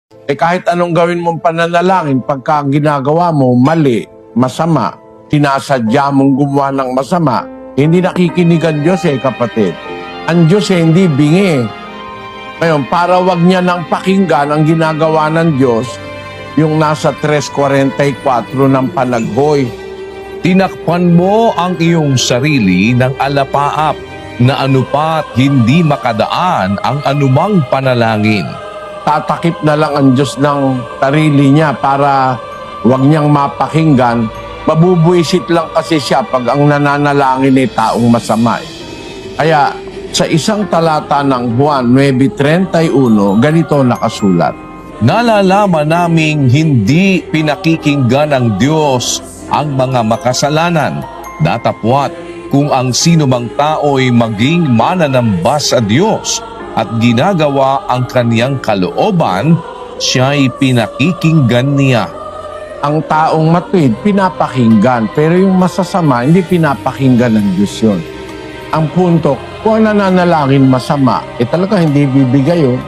Kahit anong gawin mong pananalangin, pagka ginagawa mo mali, masama, tinasadya mong gumawa ng masama, hindi nakikinig ang Diyos kapatid. Ang Diyos hindi bingi. Ngayon, para wag niya nang pakinggan ang ginagawa ng Diyos, yung nasa 3:44 ng panaghoy. Tinakpan mo ang iyong sarili ng alapaap na anupat hindi makadaan ang anumang panalangin. Tatakip na lang ang Diyos ng sarili niya para wag niyang mapakinggan. Mabubuisit lang kasi siya pag ang nananalangin ay taong masama. Kaya sa isang talata ng Juan 9:31, ganito nakasulat. Nalalaman naming hindi pinakikinggan ng Diyos ang mga makasalanan, datapwat kung ang sinumang tao'y maging mananamba sa Diyos at ginagawa ang kaniyang kalooban, siya'y pinakikinggan niya. Ang taong matuwid, pinapakinggan. Pero yung masasama, hindi pinapakinggan ng Diyos yun. Ang punto, kung ang nananalangin masama, talaga hindi bibigay yun.